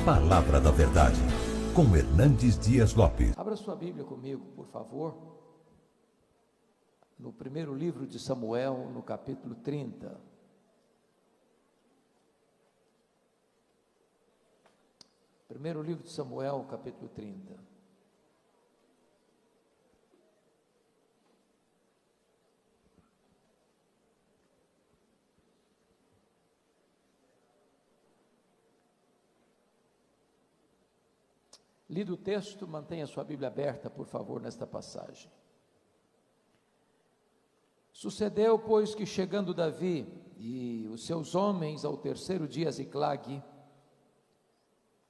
Palavra da Verdade, com Hernandes Dias Lopes. Abra sua Bíblia comigo, por favor, no primeiro livro de Samuel, no capítulo 30. Primeiro livro de Samuel, capítulo 30. Lido o texto, mantenha sua Bíblia aberta, por favor, nesta passagem. Sucedeu, pois, que chegando Davi e os seus homens ao terceiro dia a Ziclague,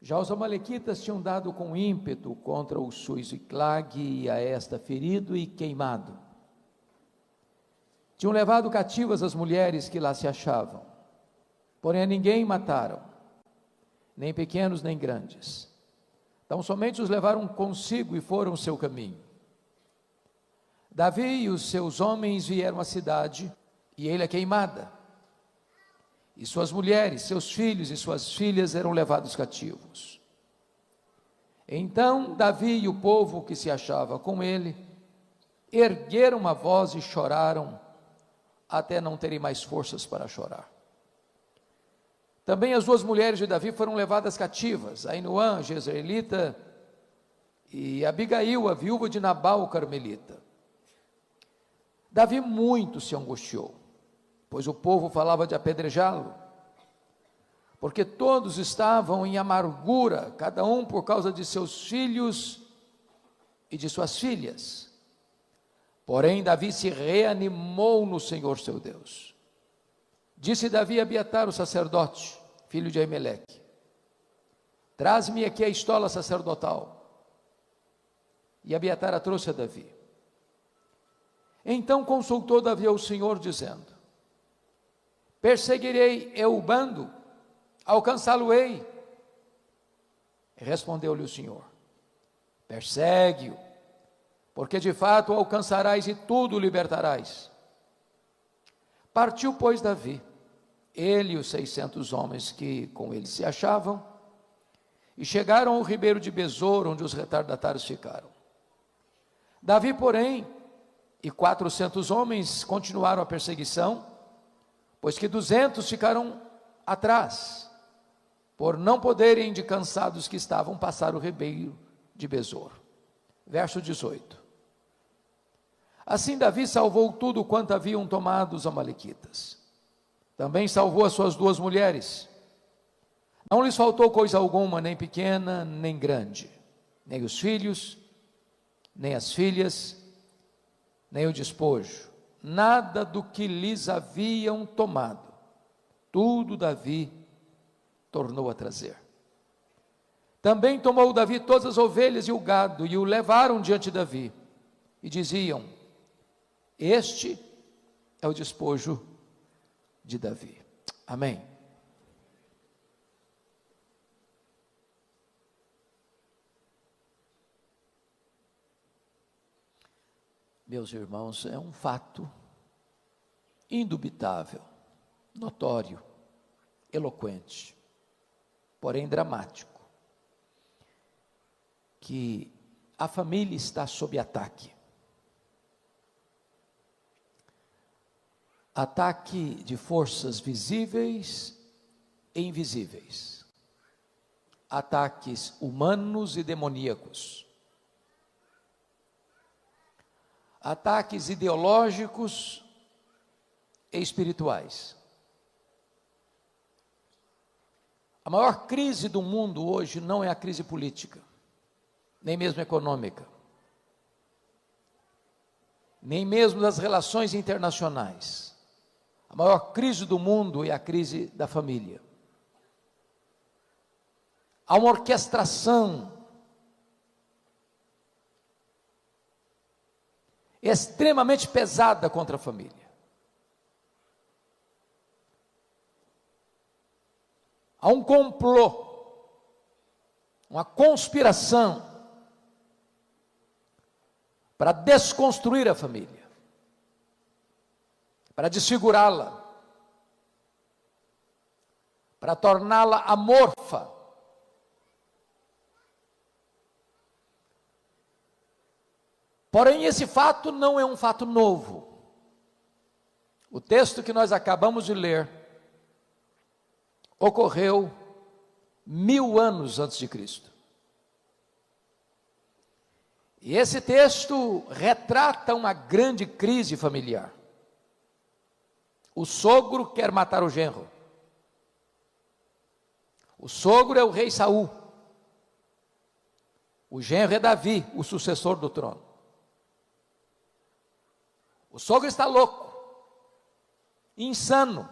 já os amalequitas tinham dado com ímpeto contra o sul Ziclague e a esta ferido e queimado. Tinham levado cativas as mulheres que lá se achavam, porém a ninguém mataram, nem pequenos nem grandes. Então somente os levaram consigo e foram seu caminho. Davi e os seus homens vieram à cidade, e ele é queimada. E suas mulheres, seus filhos e suas filhas eram levados cativos. Então Davi e o povo que se achava com ele, ergueram a voz e choraram, até não terem mais forças para chorar. Também as duas mulheres de Davi foram levadas cativas, Ainoã, a jezreelita, e Abigail, a viúva de Nabal, o carmelita. Davi muito se angustiou, pois o povo falava de apedrejá-lo, porque todos estavam em amargura, cada um por causa de seus filhos e de suas filhas. Porém Davi se reanimou no Senhor seu Deus. Disse Davi a Abiatar, o sacerdote, filho de Aimeleque: traz-me aqui a estola sacerdotal. E Abiatar a trouxe a Davi. Então consultou Davi ao Senhor, dizendo: perseguirei eu o bando, alcançá-lo-ei. Respondeu-lhe o Senhor: persegue-o, porque de fato o alcançarás e tudo o libertarás. Partiu, pois, Davi, ele e os 600 homens que com ele se achavam, e chegaram ao ribeiro de Besor, onde os retardatários ficaram. Davi, porém, e 400 homens continuaram a perseguição, pois que 200 ficaram atrás, por não poderem, de cansados que estavam, passar o ribeiro de Besor. Verso 18. Assim Davi salvou tudo quanto haviam tomado os amalequitas. Também salvou as suas duas mulheres. Não lhes faltou coisa alguma, nem pequena, nem grande, nem os filhos, nem as filhas, nem o despojo, nada do que lhes haviam tomado, tudo Davi tornou a trazer. Também tomou Davi todas as ovelhas e o gado, e o levaram diante de Davi, e diziam: este é o despojo de Davi. Amém. Meus irmãos, é um fato indubitável, notório, eloquente, porém dramático, que a família está sob ataque. Ataque de forças visíveis e invisíveis, ataques humanos e demoníacos, ataques ideológicos e espirituais. A maior crise do mundo hoje não é a crise política, nem mesmo econômica, nem mesmo das relações internacionais. A maior crise do mundo é a crise da família. Há uma orquestração extremamente pesada contra a família. Há um complô, uma conspiração para desconstruir a família, para desfigurá-la, para torná-la amorfa, Porém, esse fato não é um fato novo. O texto que nós acabamos de ler ocorreu 1000 anos antes de Cristo. E esse texto retrata uma grande crise familiar. O sogro quer matar o genro. O sogro é o rei Saul. O genro é Davi, o sucessor do trono. O sogro está louco, insano,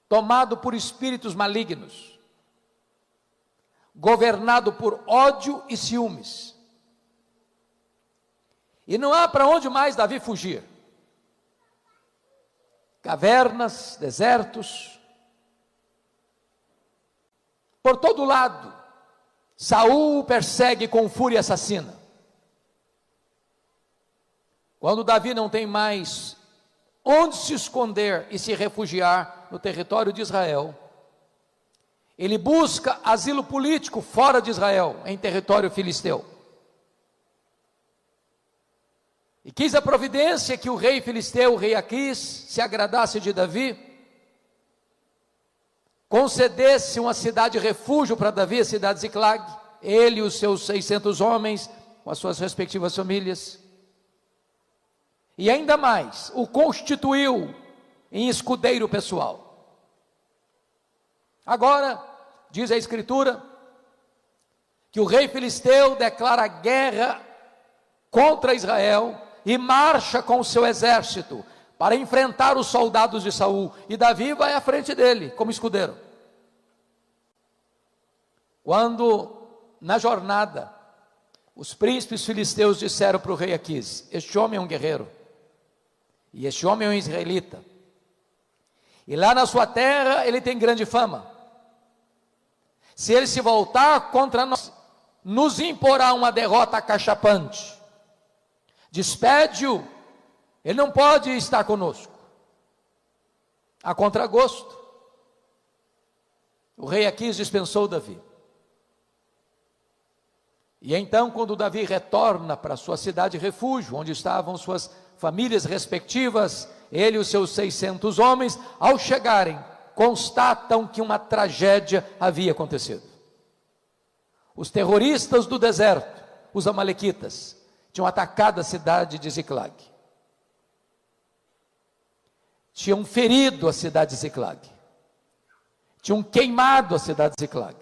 tomado por espíritos malignos, governado por ódio e ciúmes. E não há para onde mais Davi fugir. Cavernas, desertos, por todo lado, Saul o persegue com fúria assassina. Quando Davi não tem mais onde se esconder e se refugiar no território de Israel, ele busca asilo político fora de Israel, em território filisteu. E quis a providência que o rei filisteu, o rei Aquis, se agradasse de Davi, concedesse uma cidade refúgio para Davi, a cidade de Ziclag, ele e os seus 600 homens, com as suas respectivas famílias. E ainda mais, o constituiu em escudeiro pessoal. Agora, diz a Escritura, que o rei filisteu declara guerra contra Israel e marcha com o seu exército para enfrentar os soldados de Saul, e Davi vai à frente dele como escudeiro. Quando na jornada os príncipes filisteus disseram para o rei Aquis: este homem é um guerreiro, e este homem é um israelita, e lá na sua terra ele tem grande fama. Se ele se voltar contra nós, nos imporá uma derrota acachapante. Despede-o, ele não pode estar conosco. A contragosto, o rei Aquis dispensou Davi. E então, quando Davi retorna para sua cidade refúgio, onde estavam suas famílias respectivas, ele e os seus 600 homens, ao chegarem, constatam que uma tragédia havia acontecido. Os terroristas do deserto, os amalequitas, tinham atacado a cidade de Ziclag. Tinham ferido a cidade de Ziclag. Tinham queimado a cidade de Ziclag.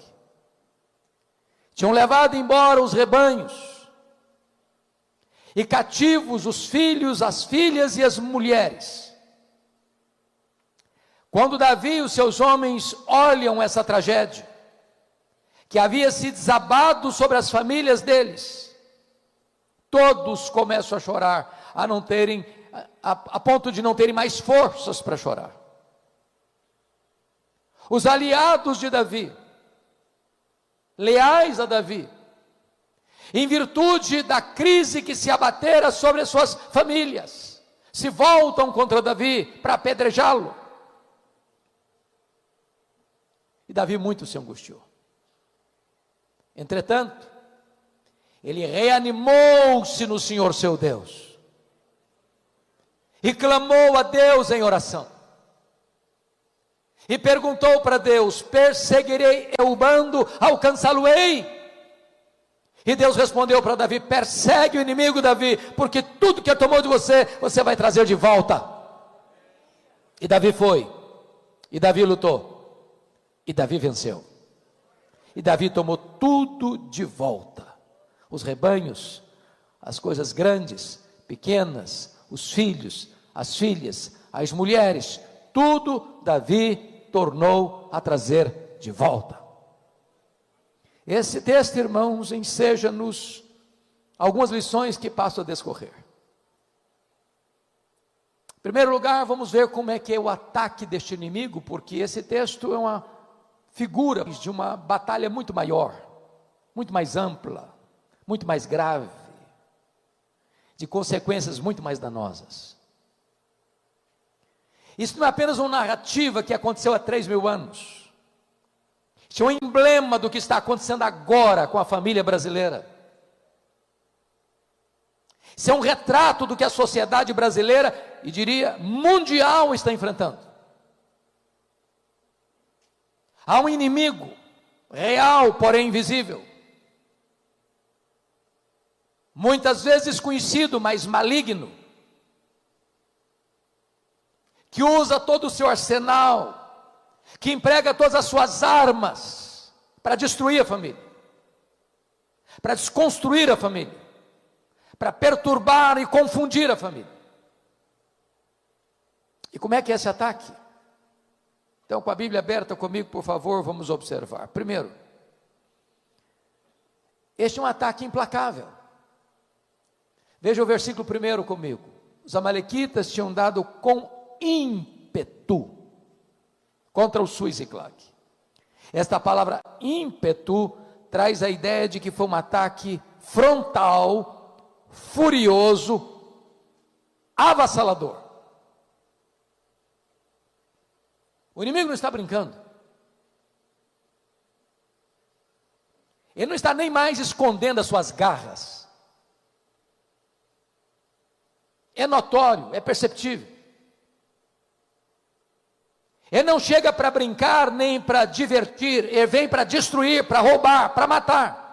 Tinham levado embora os rebanhos. E cativos os filhos, as filhas e as mulheres. Quando Davi e os seus homens olham essa tragédia, que havia se desabado sobre as famílias deles, todos começam a chorar, a ponto de não terem mais forças para chorar. Os aliados de Davi, leais a Davi, em virtude da crise que se abatera sobre as suas famílias, se voltam contra Davi para apedrejá-lo. E Davi muito se angustiou. Entretanto, ele reanimou-se no Senhor seu Deus, e clamou a Deus em oração, e perguntou para Deus: perseguirei eu o bando, alcançá-lo-ei? E Deus respondeu para Davi: persegue o inimigo, Davi, porque tudo que ele tomou de você, você vai trazer de volta. E Davi foi, e Davi lutou, e Davi venceu, e Davi tomou tudo de volta: os rebanhos, as coisas grandes, pequenas, os filhos, as filhas, as mulheres, tudo Davi tornou a trazer de volta. Esse texto, irmãos, enseja-nos algumas lições que passo a discorrer. Em primeiro lugar, vamos ver como é que é o ataque deste inimigo, porque esse texto é uma figura de uma batalha muito maior, muito mais ampla, muito mais grave, de consequências muito mais danosas. Isso não é apenas uma narrativa que aconteceu há 3.000 anos. Isso é um emblema do que está acontecendo agora com a família brasileira. Isso é um retrato do que a sociedade brasileira, e diria mundial, está enfrentando. Há um inimigo real, porém invisível, muitas vezes conhecido, mas maligno, que usa todo o seu arsenal, que emprega todas as suas armas para destruir a família, para desconstruir a família, para perturbar e confundir a família. E como é que é esse ataque? Então, com a Bíblia aberta comigo, por favor, vamos observar. Primeiro, este é um ataque implacável. Veja o versículo 1 comigo. Os amalequitas tinham dado com ímpeto contra o Sul e Ziclag. Esta palavra ímpeto traz a ideia de que foi um ataque frontal, furioso, avassalador. O inimigo não está brincando. Ele não está nem mais escondendo as suas garras. É notório, é perceptível. Ele não chega para brincar nem para divertir, ele vem para destruir, para roubar, para matar.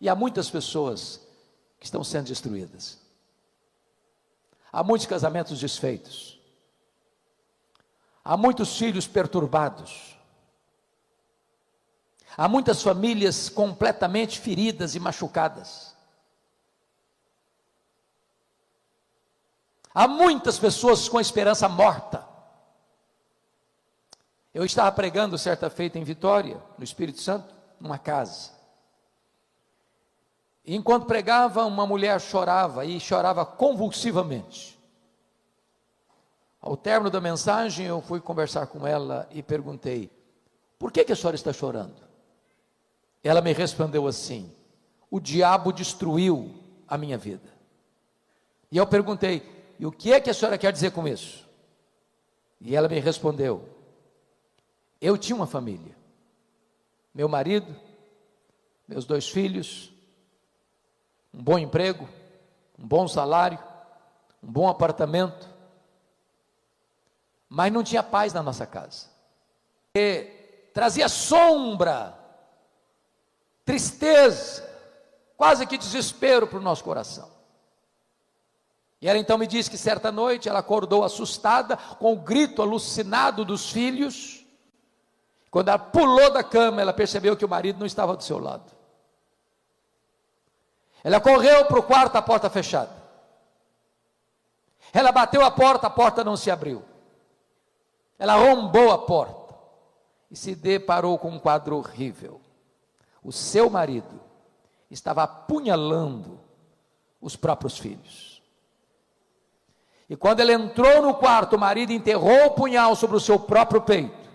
E há muitas pessoas que estão sendo destruídas. Há muitos casamentos desfeitos. Há muitos filhos perturbados. Há muitas famílias completamente feridas e machucadas. Há muitas pessoas com a esperança morta. Eu estava pregando certa feita em Vitória, no Espírito Santo, numa casa. E enquanto pregava, uma mulher chorava, e chorava convulsivamente. Ao término da mensagem, eu fui conversar com ela e perguntei: por que a senhora está chorando? Ela me respondeu assim: o diabo destruiu a minha vida. E eu perguntei: e o que é que a senhora quer dizer com isso? E ela me respondeu: eu tinha uma família, meu marido, meus 2 filhos, um bom emprego, um bom salário, um bom apartamento, mas não tinha paz na nossa casa. E trazia sombra, tristeza, quase que desespero para o nosso coração. E ela então me disse que certa noite ela acordou assustada com o grito alucinado dos filhos. Quando ela pulou da cama, ela percebeu que o marido não estava do seu lado. Ela correu para o quarto, a porta fechada. Ela bateu a porta não se abriu. Ela arrombou a porta e se deparou com um quadro horrível. O seu marido estava apunhalando os próprios filhos. E quando ela entrou no quarto, o marido enterrou o punhal sobre o seu próprio peito.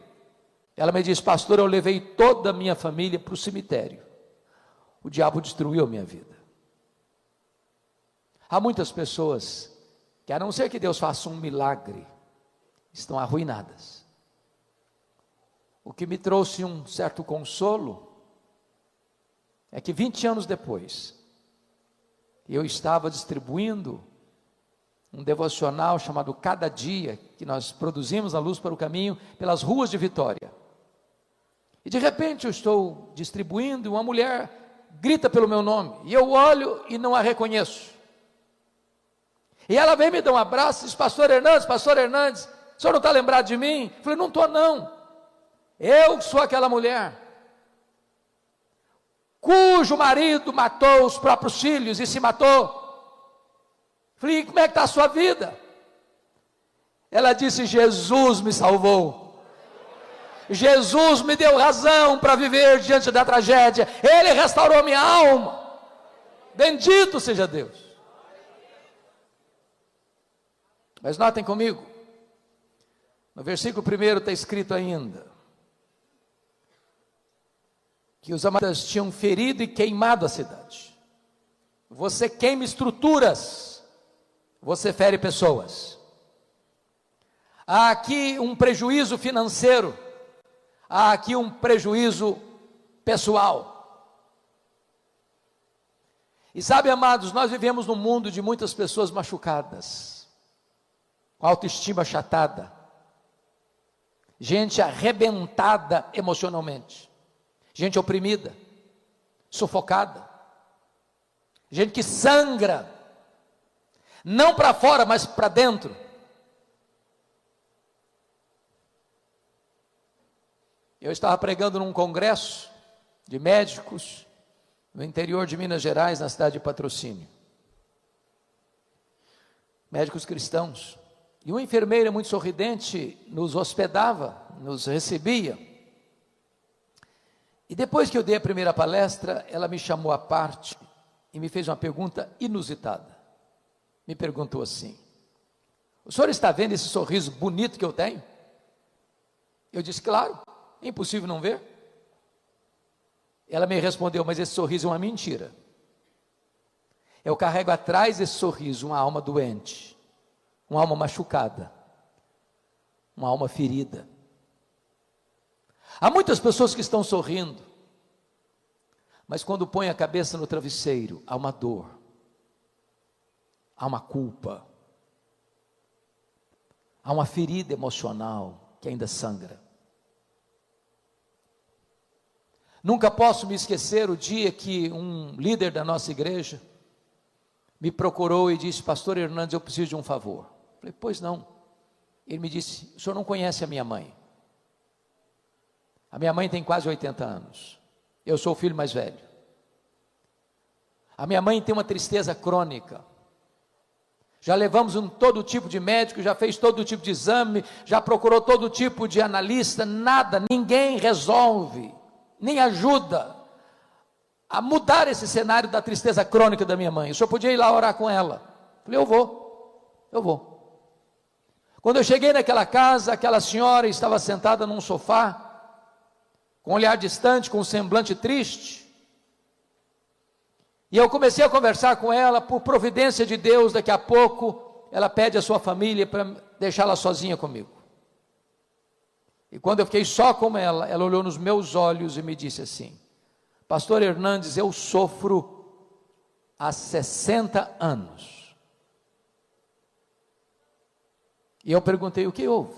Ela me disse: pastor, eu levei toda a minha família para o cemitério. O diabo destruiu a minha vida. Há muitas pessoas que, a não ser que Deus faça um milagre, estão arruinadas. O que me trouxe um certo consolo é que 20 anos depois, eu estava distribuindo um devocional chamado Cada Dia, que nós produzimos na Luz para o Caminho, pelas ruas de Vitória. E de repente eu estou distribuindo e uma mulher grita pelo meu nome, e eu olho e não a reconheço. E ela vem me dar um abraço e diz: pastor Hernandes, o senhor não está lembrado de mim? Eu falei: não estou não, eu sou aquela mulher cujo marido matou os próprios filhos e se matou. Falei: como é que está a sua vida? Ela disse: Jesus me salvou, Jesus me deu razão para viver diante da tragédia, Ele restaurou minha alma, bendito seja Deus. Mas notem comigo, no versículo 1 está escrito ainda, que os amalequitas tinham ferido e queimado a cidade. Você queima estruturas, você fere pessoas. Há aqui um prejuízo financeiro, há aqui um prejuízo pessoal. E sabe, amados, nós vivemos num mundo de muitas pessoas machucadas, com autoestima achatada, gente arrebentada emocionalmente, gente oprimida, sufocada, gente que sangra, não para fora, mas para dentro. Eu estava pregando num congresso de médicos no interior de Minas Gerais, na cidade de Patrocínio. Médicos cristãos. E uma enfermeira muito sorridente nos hospedava, nos recebia. E depois que eu dei a primeira palestra, ela me chamou à parte e me fez uma pergunta inusitada. Me perguntou assim: o senhor está vendo esse sorriso bonito que eu tenho? Eu disse: claro, é impossível não ver. Ela me respondeu: mas esse sorriso é uma mentira. Eu carrego atrás desse sorriso uma alma doente, uma alma machucada, uma alma ferida. Há muitas pessoas que estão sorrindo, mas quando põem a cabeça no travesseiro, há uma dor, há uma culpa, há uma ferida emocional que ainda sangra. Nunca posso me esquecer o dia que um líder da nossa igreja me procurou e disse: pastor Hernandes, eu preciso de um favor. Eu falei: pois não. Ele me disse: o senhor não conhece a minha mãe. A minha mãe tem quase 80 anos. Eu sou o filho mais velho. A minha mãe tem uma tristeza crônica. Já levamos todo tipo de médico, já fez todo tipo de exame, já procurou todo tipo de analista, nada, ninguém resolve, nem ajuda a mudar esse cenário da tristeza crônica da minha mãe. O senhor podia ir lá orar com ela? Eu falei: eu vou. Quando eu cheguei naquela casa, aquela senhora estava sentada num sofá, com um olhar distante, com um semblante triste, e eu comecei a conversar com ela. Por providência de Deus, daqui a pouco, ela pede a sua família para deixá-la sozinha comigo. E quando eu fiquei só com ela olhou nos meus olhos e me disse assim: pastor Hernandes, eu sofro há 60 anos. E eu perguntei: o que houve?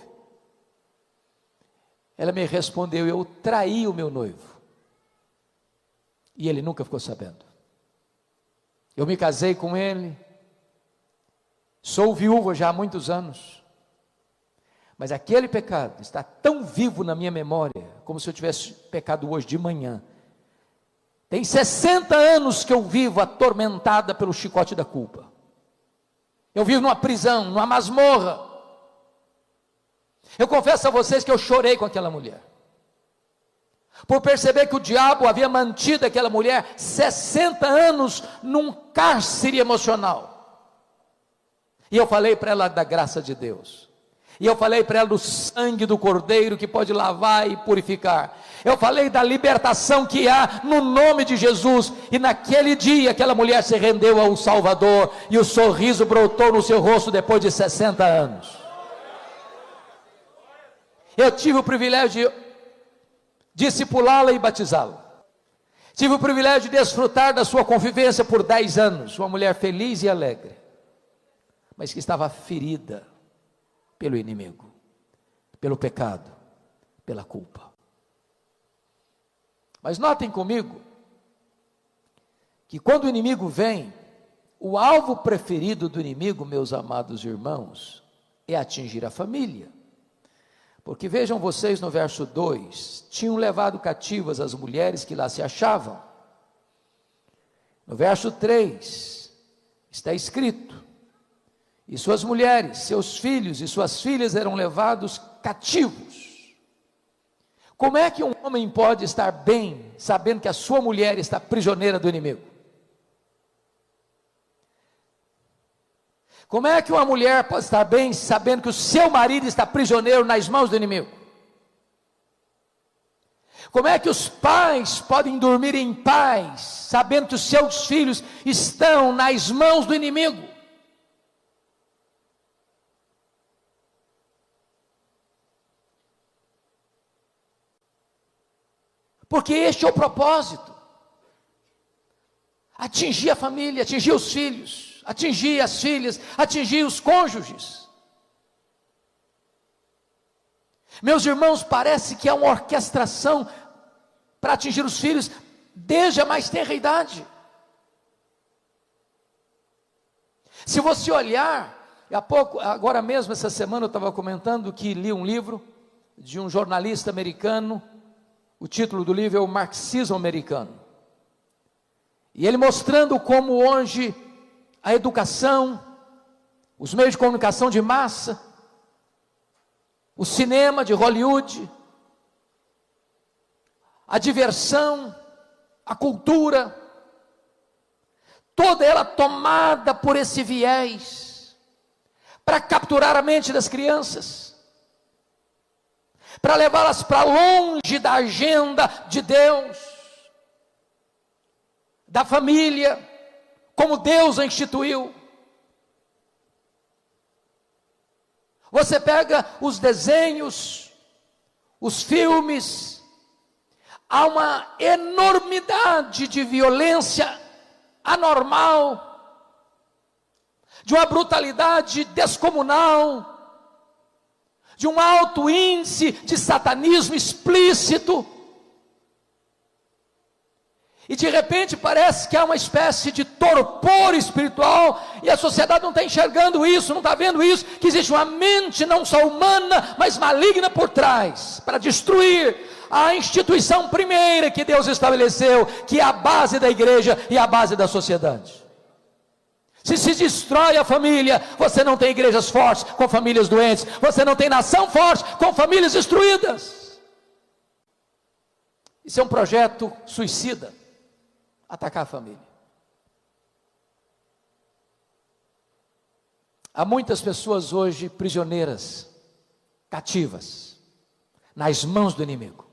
Ela me respondeu: eu traí o meu noivo, e ele nunca ficou sabendo. Eu me casei com ele, sou viúva já há muitos anos, mas aquele pecado está tão vivo na minha memória, como se eu tivesse pecado hoje de manhã. Tem 60 anos que eu vivo atormentada pelo chicote da culpa. Eu vivo numa prisão, numa masmorra. Eu confesso a vocês que eu chorei com aquela mulher, por perceber que o diabo havia mantido aquela mulher 60 anos num cárcere emocional. E eu falei para ela da graça de Deus, e eu falei para ela do sangue do Cordeiro que pode lavar e purificar. Eu falei da libertação que há no nome de Jesus. E naquele dia aquela mulher se rendeu ao Salvador, e o sorriso brotou no seu rosto depois de 60 anos. Eu tive o privilégio de discipulá-la e batizá-la. Tive o privilégio de desfrutar da sua convivência por 10 anos. Uma mulher feliz e alegre, mas que estava ferida pelo inimigo, pelo pecado, pela culpa. Mas notem comigo, que quando o inimigo vem, o alvo preferido do inimigo, meus amados irmãos, é atingir a família. Porque vejam vocês no verso 2, tinham levado cativas as mulheres que lá se achavam. No verso 3, está escrito: e suas mulheres, seus filhos e suas filhas eram levados cativos. Como é que um homem pode estar bem, sabendo que a sua mulher está prisioneira do inimigo? Como é que uma mulher pode estar bem, sabendo que o seu marido está prisioneiro nas mãos do inimigo? Como é que os pais podem dormir em paz, sabendo que os seus filhos estão nas mãos do inimigo? Porque este é o propósito. atingir a família, atingir os filhos, atingir as filhas, atingir os cônjuges. Meus irmãos, parece que há uma orquestração para atingir os filhos desde a mais tenra idade. Se você olhar, agora mesmo essa semana eu estava comentando que li um livro de um jornalista americano, o título do livro é O Marxismo Americano, e ele mostrando como hoje a educação, os meios de comunicação de massa, o cinema de Hollywood, a diversão, a cultura, toda ela tomada por esse viés, para capturar a mente das crianças, para levá-las para longe da agenda de Deus, da família, como Deus a instituiu. Você pega os desenhos, os filmes, há uma enormidade de violência anormal, de uma brutalidade descomunal, de um alto índice de satanismo explícito, e de repente parece que há uma espécie de torpor espiritual, e a sociedade não está enxergando isso, não está vendo isso, que existe uma mente não só humana, mas maligna por trás, para destruir a instituição primeira que Deus estabeleceu, que é a base da igreja e a base da sociedade. Se destrói a família, você não tem igrejas fortes com famílias doentes, você não tem nação forte com famílias destruídas. Isso é um projeto suicida, atacar a família. Há muitas pessoas hoje prisioneiras, cativas, nas mãos do inimigo.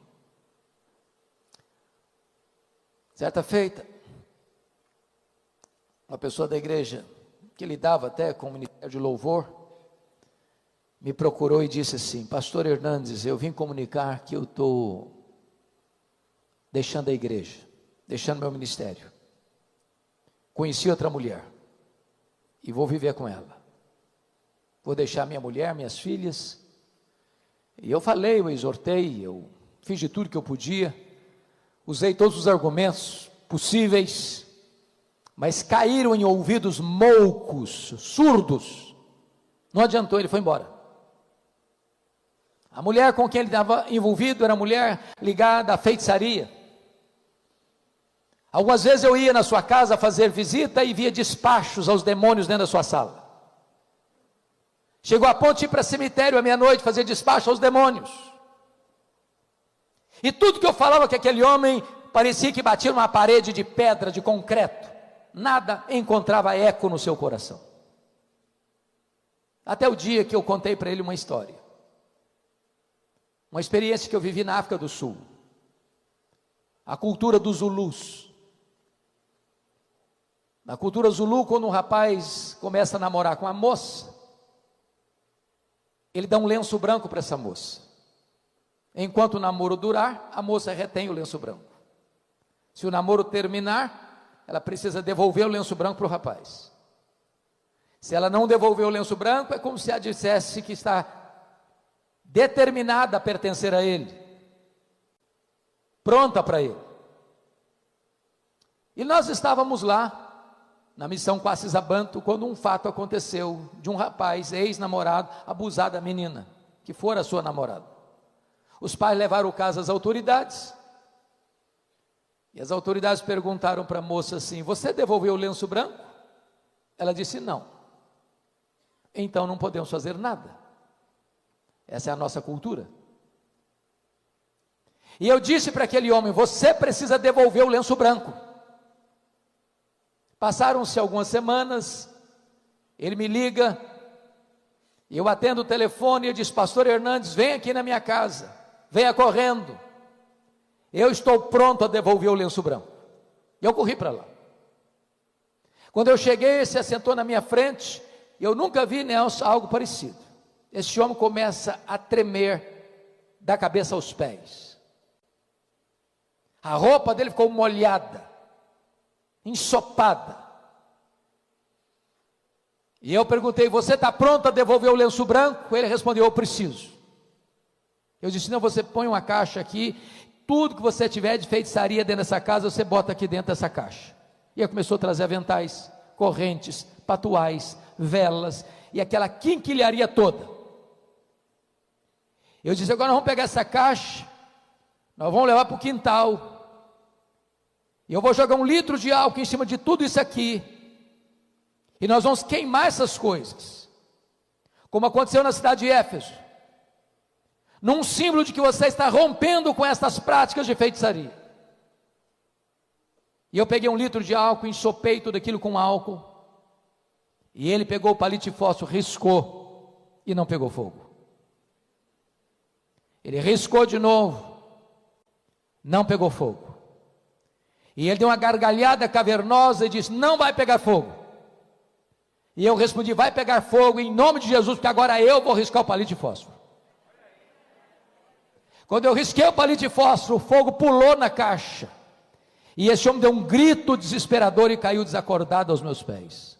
Certa feita, uma pessoa da igreja, que lidava até com o ministério de louvor, me procurou e disse assim: Pastor Hernandes, eu vim comunicar que eu estou deixando a igreja, deixando meu ministério. Conheci outra mulher e vou viver com ela. Vou deixar minha mulher, minhas filhas. E eu falei, eu exortei, eu fiz de tudo que eu podia, usei todos os argumentos possíveis, mas caíram em ouvidos moucos, surdos. Não adiantou, ele foi embora. A mulher com quem ele estava envolvido era mulher ligada à feitiçaria. Algumas vezes eu ia na sua casa fazer visita e via despachos aos demônios dentro da sua sala. Chegou a ponto de ir para cemitério à meia-noite fazer despacho aos demônios. E tudo que eu falava que aquele homem parecia que batia numa parede de pedra, de concreto, nada encontrava eco no seu coração. Até o dia que eu contei para ele uma história. Uma experiência que eu vivi na África do Sul. A cultura dos Zulus. Na cultura Zulu, quando um rapaz começa a namorar com uma moça, ele dá um lenço branco para essa moça. Enquanto o namoro durar, a moça retém o lenço branco. Se o namoro terminar, ela precisa devolver o lenço branco para o rapaz. Se ela não devolver o lenço branco, é como se ela dissesse que está determinada a pertencer a ele, pronta para ele. E nós estávamos lá, na missão Quassis Abantu, quando um fato aconteceu, de um rapaz, ex-namorado, abusar da menina, que fora sua namorada. Os pais levaram o caso às autoridades, e as autoridades perguntaram para a moça assim: você devolveu o lenço branco? Ela disse não. Então não podemos fazer nada. Essa é a nossa cultura. E eu disse para aquele homem: você precisa devolver o lenço branco. Passaram-se algumas semanas, ele me liga, eu atendo o telefone e ele diz: Pastor Hernandes, vem aqui na minha casa, venha correndo, eu estou pronto a devolver o lenço branco. E eu corri para lá. Quando eu cheguei, ele se assentou na minha frente, e eu nunca vi, Nelson, algo parecido. Este homem começa a tremer da cabeça aos pés, a roupa dele ficou molhada, ensopada. E eu perguntei: você está pronto a devolver o lenço branco? Ele respondeu: eu preciso. Eu disse: não, você põe uma caixa aqui, tudo que você tiver de feitiçaria dentro dessa casa, você bota aqui dentro dessa caixa. E ele começou a trazer aventais, correntes, patuais, velas, e aquela quinquilharia toda. Eu disse: agora nós vamos pegar essa caixa, nós vamos levar para o quintal, e eu vou jogar 1 litro de álcool em cima de tudo isso aqui, e nós vamos queimar essas coisas, como aconteceu na cidade de Éfeso, num símbolo de que você está rompendo com essas práticas de feitiçaria. E eu peguei 1 litro de álcool, ensopei tudo aquilo com álcool, e ele pegou o palito de fósforo, riscou, e não pegou fogo. Ele riscou de novo, não pegou fogo. E ele deu uma gargalhada cavernosa e disse: não vai pegar fogo. E eu respondi: vai pegar fogo em nome de Jesus, porque agora eu vou riscar o palito de fósforo. Quando eu risquei o palito de fósforo, o fogo pulou na caixa, e esse homem deu um grito desesperador e caiu desacordado aos meus pés.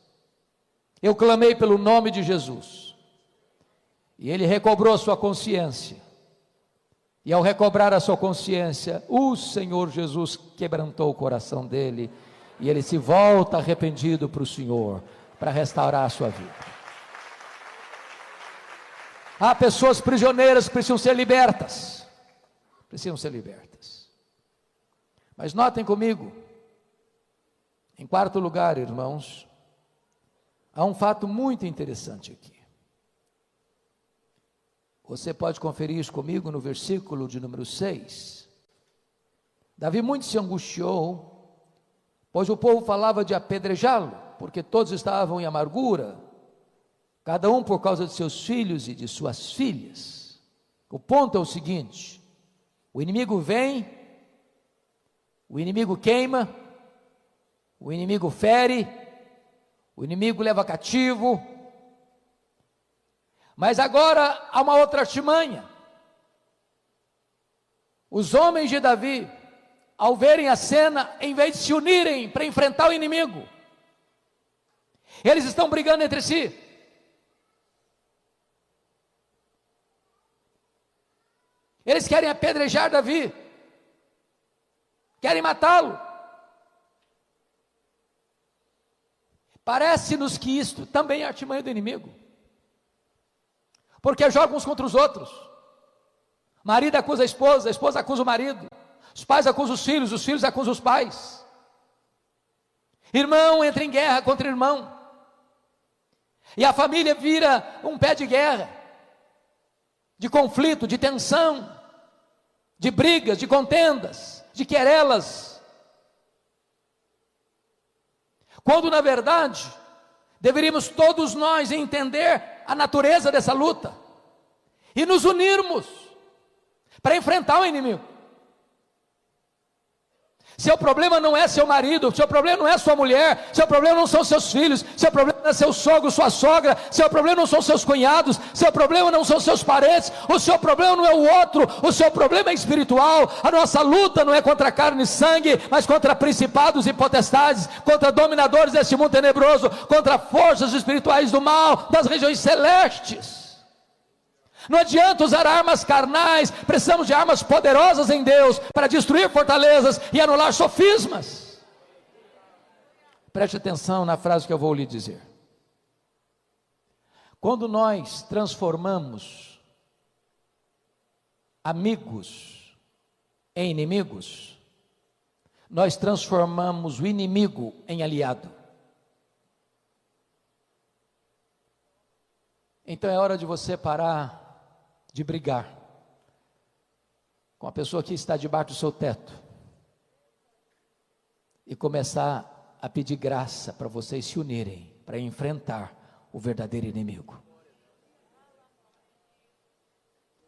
Eu clamei pelo nome de Jesus, e ele recobrou a sua consciência, e ao recobrar a sua consciência, o Senhor Jesus quebrantou o coração dele, e ele se volta arrependido para o Senhor, para restaurar a sua vida. Há pessoas prisioneiras que precisam ser libertas, mas notem comigo, em quarto lugar, irmãos, há um fato muito interessante aqui. Você pode conferir isso comigo no versículo de número 6. Davi muito se angustiou, pois o povo falava de apedrejá-lo, porque todos estavam em amargura, cada um por causa de seus filhos e de suas filhas. O ponto é o seguinte: o inimigo vem, o inimigo queima, o inimigo fere, o inimigo leva cativo, mas agora há uma outra artimanha. Os homens de Davi, ao verem a cena, em vez de se unirem para enfrentar o inimigo, eles estão brigando entre si. Eles querem apedrejar Davi, querem matá-lo. Parece-nos que isto também é artimanha do inimigo, porque jogam uns contra os outros. Marido acusa a esposa acusa o marido, os pais acusam os filhos acusam os pais. Irmão entra em guerra contra irmão, e a família vira um pé de guerra, de conflito, de tensão, de brigas, de contendas, de querelas, quando na verdade deveríamos todos nós entender a natureza dessa luta e nos unirmos para enfrentar o inimigo. Seu problema não é seu marido, seu problema não é sua mulher, seu problema não são seus filhos, seu problema não é seu sogro, sua sogra, seu problema não são seus cunhados, seu problema não são seus parentes, o seu problema não é o outro, o seu problema é espiritual. A nossa luta não é contra carne e sangue, mas contra principados e potestades, contra dominadores deste mundo tenebroso, contra forças espirituais do mal, das regiões celestes. Não adianta usar armas carnais, precisamos de armas poderosas em Deus, para destruir fortalezas e anular sofismas. Preste atenção na frase que eu vou lhe dizer. Quando nós transformamos amigos em inimigos, nós transformamos o inimigo em aliado. Então é hora de você parar de brigar com a pessoa que está debaixo do seu teto e começar a pedir graça para vocês se unirem para enfrentar o verdadeiro inimigo.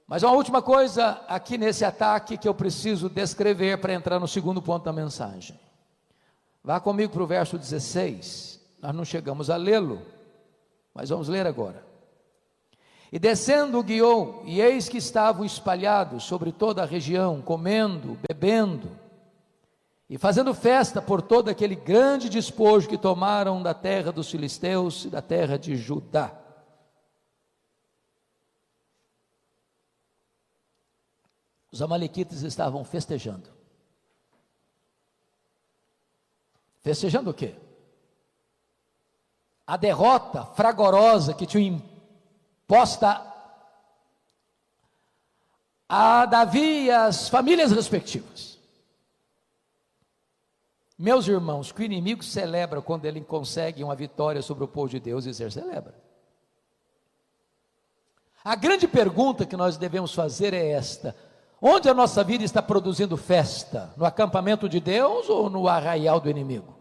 Mas uma última coisa aqui nesse ataque que eu preciso descrever para entrar no segundo ponto da mensagem. Vá comigo para o verso 16, nós não chegamos a lê-lo, mas vamos ler agora. E descendo guiou, e eis que estavam espalhados sobre toda a região, comendo, bebendo, e fazendo festa por todo aquele grande despojo que tomaram da terra dos filisteus e da terra de Judá. Os amalequitas estavam festejando. Festejando o quê? A derrota fragorosa que tinha imposta a Davi e as famílias respectivas. Meus irmãos, que o inimigo celebra quando ele consegue uma vitória sobre o povo de Deus, e ele celebra. A grande pergunta que nós devemos fazer é esta: onde a nossa vida está produzindo festa? No acampamento de Deus ou no arraial do inimigo?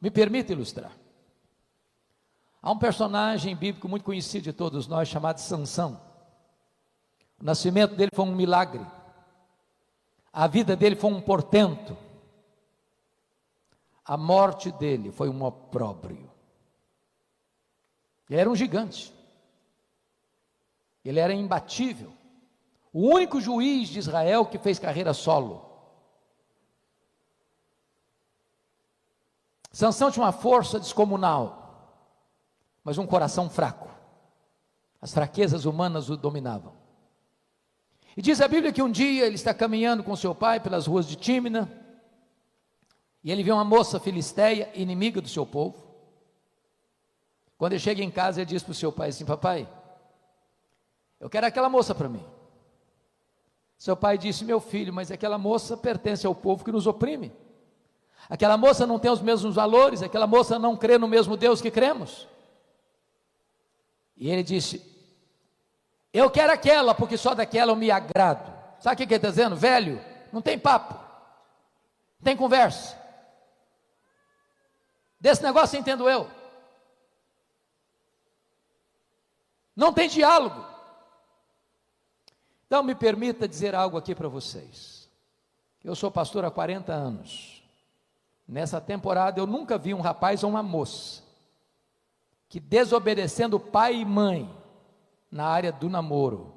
Me permita ilustrar. Há um personagem bíblico muito conhecido de todos nós, chamado Sansão. O nascimento dele foi um milagre. A vida dele foi um portento. A morte dele foi um opróbrio. Ele era um gigante. Ele era imbatível. O único juiz de Israel que fez carreira solo. Sansão tinha uma força descomunal, mas um coração fraco. As fraquezas humanas o dominavam. E diz a Bíblia que um dia ele está caminhando com seu pai pelas ruas de Tímina, e ele vê uma moça filisteia, inimiga do seu povo. Quando ele chega em casa, ele diz para o seu pai assim: papai, eu quero aquela moça para mim. Seu pai disse: meu filho, mas aquela moça pertence ao povo que nos oprime. Aquela moça não tem os mesmos valores, aquela moça não crê no mesmo Deus que cremos. E ele disse: eu quero aquela, porque só daquela eu me agrado. Sabe o que ele está dizendo? Velho, não tem papo, não tem conversa. Desse negócio entendo eu. Não tem diálogo. Então me permita dizer algo aqui para vocês. Eu sou pastor há 40 anos. Nessa temporada eu nunca vi um rapaz ou uma moça que, desobedecendo pai e mãe na área do namoro,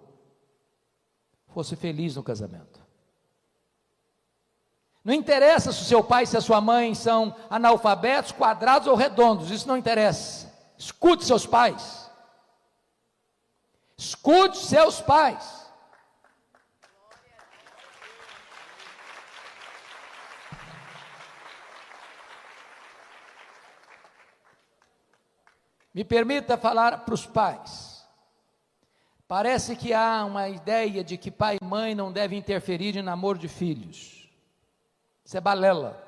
fosse feliz no casamento. Não interessa se o seu pai e se a sua mãe são analfabetos, quadrados ou redondos, isso não interessa. Escute seus pais. Escute seus pais. Me permita falar para os pais. Parece que há uma ideia de que pai e mãe não devem interferir em namoro de filhos. Isso é balela.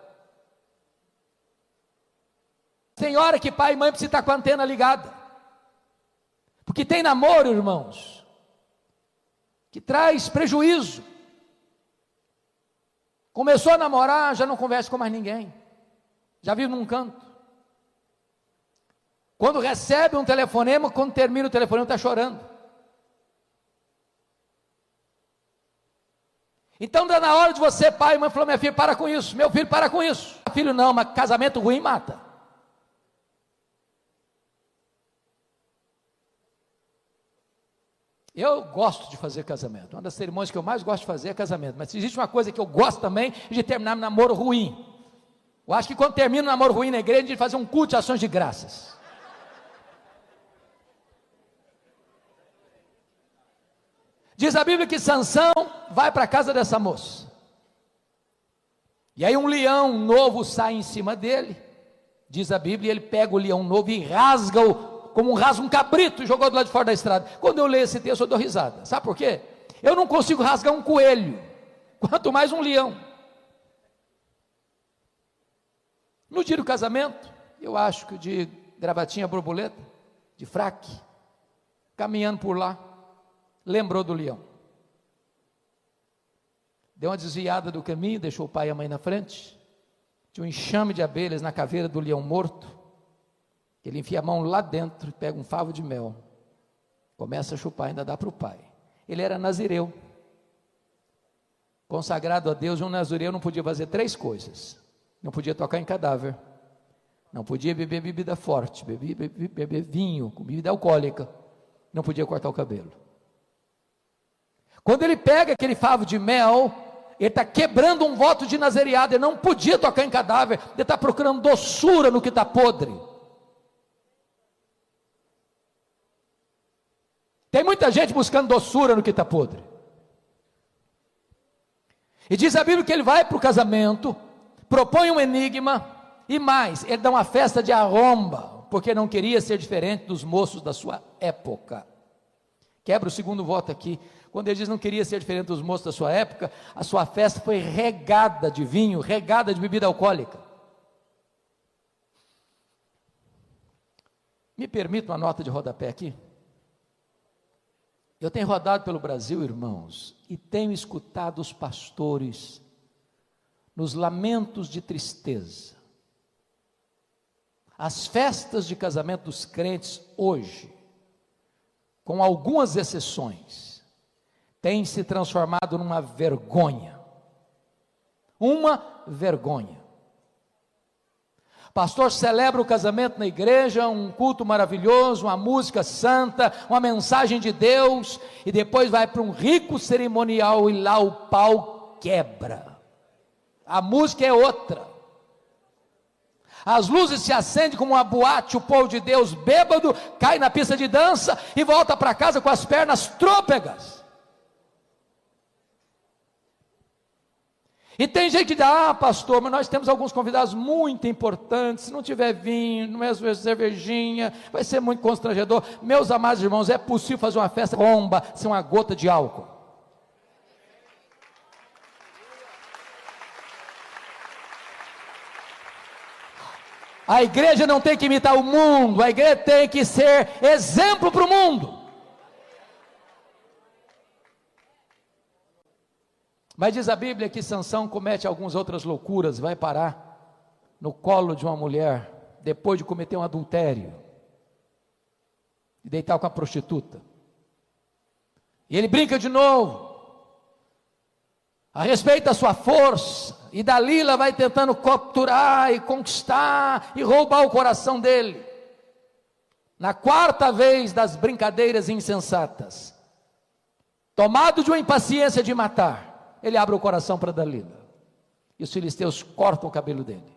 Tem hora que pai e mãe precisam estar com a antena ligada. Porque tem namoro, irmãos, que traz prejuízo. Começou a namorar, já não conversa com mais ninguém. Já vive num canto. Quando recebe um telefonema, quando termina o telefonema, está chorando. Então, dá na hora de você, pai e mãe, falou: minha filha, para com isso. Meu filho, para com isso. Filho, não, mas casamento ruim mata. Eu gosto de fazer casamento. Uma das cerimônias que eu mais gosto de fazer é casamento. Mas se existe uma coisa que eu gosto também, é de terminar um namoro ruim. Eu acho que quando termina um namoro ruim na igreja, a gente fazer um culto de ações de graças. Diz a Bíblia que Sansão vai para a casa dessa moça. E aí um leão novo sai em cima dele. Diz a Bíblia, ele pega o leão novo e rasga-o, como rasga um cabrito, e jogou do lado de fora da estrada. Quando eu leio esse texto, eu dou risada. Sabe por quê? Eu não consigo rasgar um coelho, quanto mais um leão. No dia do casamento, eu acho que de gravatinha borboleta, de fraque, caminhando por lá, lembrou do leão. Deu uma desviada do caminho, deixou o pai e a mãe na frente. Tinha um enxame de abelhas na caveira do leão morto. Ele enfia a mão lá dentro, pega um favo de mel, começa a chupar, ainda dá para o pai. Ele era nazireu, consagrado a Deus. Um nazireu não podia fazer 3 coisas: não podia tocar em cadáver, não podia beber bebida forte, beber vinho, bebida alcoólica, não podia cortar o cabelo. Quando ele pega aquele favo de mel, Ele está quebrando um voto de nazereado. Ele não podia tocar em cadáver. Ele está procurando doçura no que está podre. Tem muita gente buscando doçura no que está podre. E diz a Bíblia que ele vai para o casamento, propõe um enigma, e mais, ele dá uma festa de arromba, porque não queria ser diferente dos moços da sua época. Quebra o segundo voto aqui. Quando ele diz não queria ser diferente dos moços da sua época, a sua festa foi regada de vinho, regada de bebida alcoólica. Me permita uma nota de rodapé aqui? Eu tenho rodado pelo Brasil, irmãos, e tenho escutado os pastores nos lamentos de tristeza. As festas de casamento dos crentes hoje, com algumas exceções, têm se transformado numa vergonha. Uma vergonha. Pastor celebra o casamento na igreja, um culto maravilhoso, uma música santa, uma mensagem de Deus, e depois vai para um rico cerimonial e lá o pau quebra. A música é outra. As luzes se acendem como uma boate, o povo de Deus bêbado cai na pista de dança e volta para casa com as pernas trôpegas. E tem gente que diz, pastor, mas nós temos alguns convidados muito importantes, se não tiver vinho, não é cervejinha, vai ser muito constrangedor. Meus amados irmãos, é possível fazer uma festa bomba sem uma gota de álcool? A igreja não tem que imitar o mundo, a igreja tem que ser exemplo para o mundo. Mas diz a Bíblia que Sansão comete algumas outras loucuras, vai parar no colo de uma mulher, depois de cometer um adultério, e deitar com a prostituta, e ele brinca de novo, a respeito da sua força, e Dalila vai tentando capturar, e conquistar, e roubar o coração dele, na quarta vez das brincadeiras insensatas, tomado de uma impaciência de matar, ele abre o coração para Dalila, e os filisteus cortam o cabelo dele,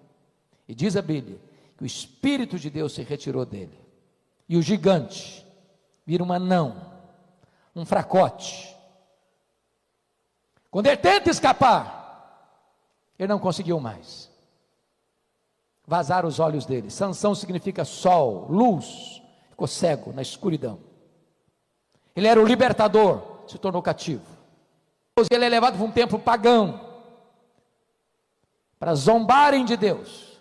e diz a Bíblia, que o Espírito de Deus se retirou dele, e o gigante vira um anão, um fracote. Quando ele tenta escapar, ele não conseguiu mais, vazaram os olhos dele. Sansão significa sol, luz, ficou cego na escuridão. Ele era o libertador, se tornou cativo. Ele é levado para um templo pagão, para zombarem de Deus,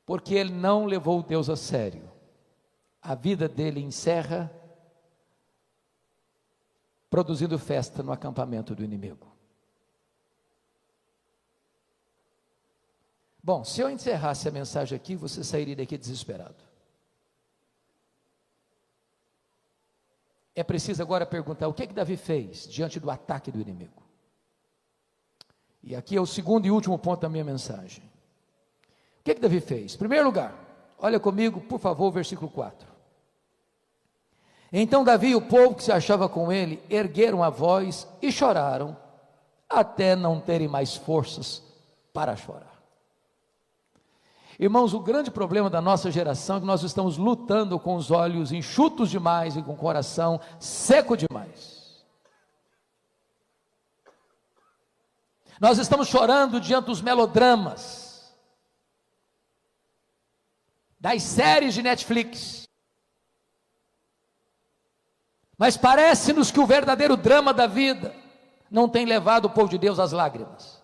porque ele não levou Deus a sério. A vida dele encerra produzindo festa no acampamento do inimigo. Bom, se eu encerrasse a mensagem aqui, você sairia daqui desesperado. É preciso agora perguntar, o que Davi fez diante do ataque do inimigo? E aqui é o segundo e último ponto da minha mensagem. O que Davi fez? Em primeiro lugar, olha comigo, por favor, o versículo 4. Então Davi e o povo que se achava com ele, ergueram a voz e choraram, até não terem mais forças para chorar. Irmãos, o grande problema da nossa geração é que nós estamos lutando com os olhos enxutos demais e com o coração seco demais. Nós estamos chorando diante dos melodramas, das séries de Netflix, mas parece-nos que o verdadeiro drama da vida não tem levado o povo de Deus às lágrimas.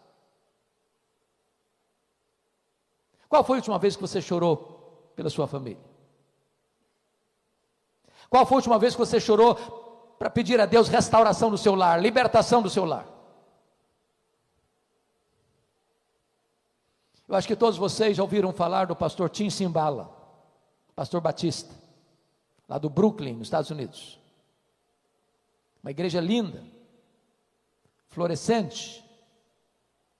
Qual foi a última vez que você chorou pela sua família? Qual foi a última vez que você chorou para pedir a Deus restauração do seu lar, libertação do seu lar? Eu acho que todos vocês já ouviram falar do pastor Tim Simbala, pastor batista, lá do Brooklyn, nos Estados Unidos. Uma igreja linda, florescente,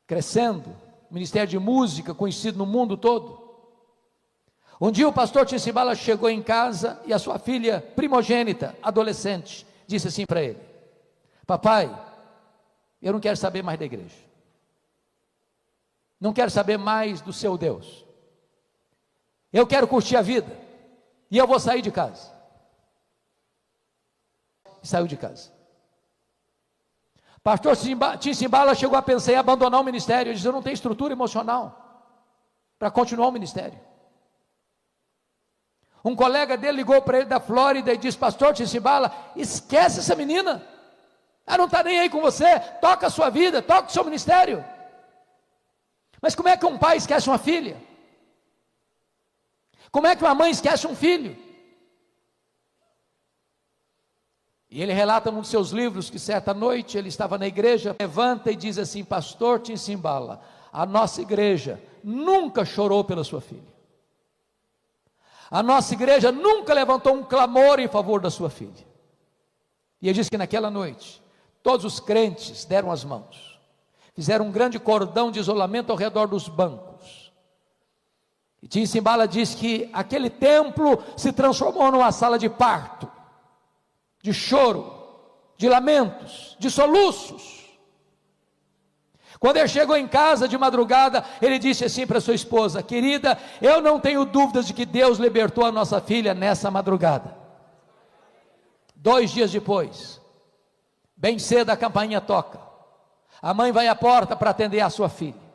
crescendo, ministério de música conhecido no mundo todo. Um dia o pastor Tim Simbala chegou em casa e a sua filha primogênita, adolescente, disse assim para ele: papai, eu não quero saber mais da igreja, não quero saber mais do seu Deus, eu quero curtir a vida, e eu vou sair de casa. E saiu de casa. Pastor Tim Simbala chegou a pensar em abandonar o ministério. Ele disse: eu não tenho estrutura emocional para continuar o ministério. Um colega dele ligou para ele da Flórida e disse: pastor Tim Simbala, esquece essa menina, ela não está nem aí com você, toca a sua vida, toca o seu ministério. Mas como é que um pai esquece uma filha? Como é que uma mãe esquece um filho? E ele relata num dos seus livros que certa noite ele estava na igreja, levanta e diz assim: pastor Tim Simbala, a nossa igreja nunca chorou pela sua filha, a nossa igreja nunca levantou um clamor em favor da sua filha. E ele diz que naquela noite todos os crentes deram as mãos, fizeram um grande cordão de isolamento ao redor dos bancos. E Tim Simbala diz que aquele templo se transformou numa sala de parto, de choro, de lamentos, de soluços. Quando ele chegou em casa de madrugada, ele disse assim para sua esposa: querida, eu não tenho dúvidas de que Deus libertou a nossa filha nessa madrugada. 2 dias depois, bem cedo a campainha toca, a mãe vai à porta para atender a sua filha,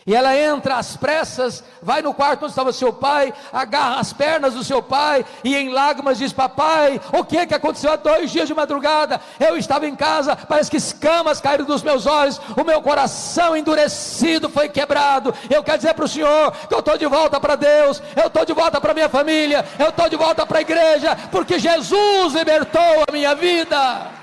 e ela entra às pressas, vai no quarto onde estava seu pai, agarra as pernas do seu pai, e em lágrimas diz: papai, o que aconteceu há 2 dias de madrugada? Eu estava em casa, parece que escamas caíram dos meus olhos, o meu coração endurecido foi quebrado. Eu quero dizer para o senhor que eu estou de volta para Deus, eu estou de volta para minha família, eu estou de volta para a igreja, porque Jesus libertou a minha vida.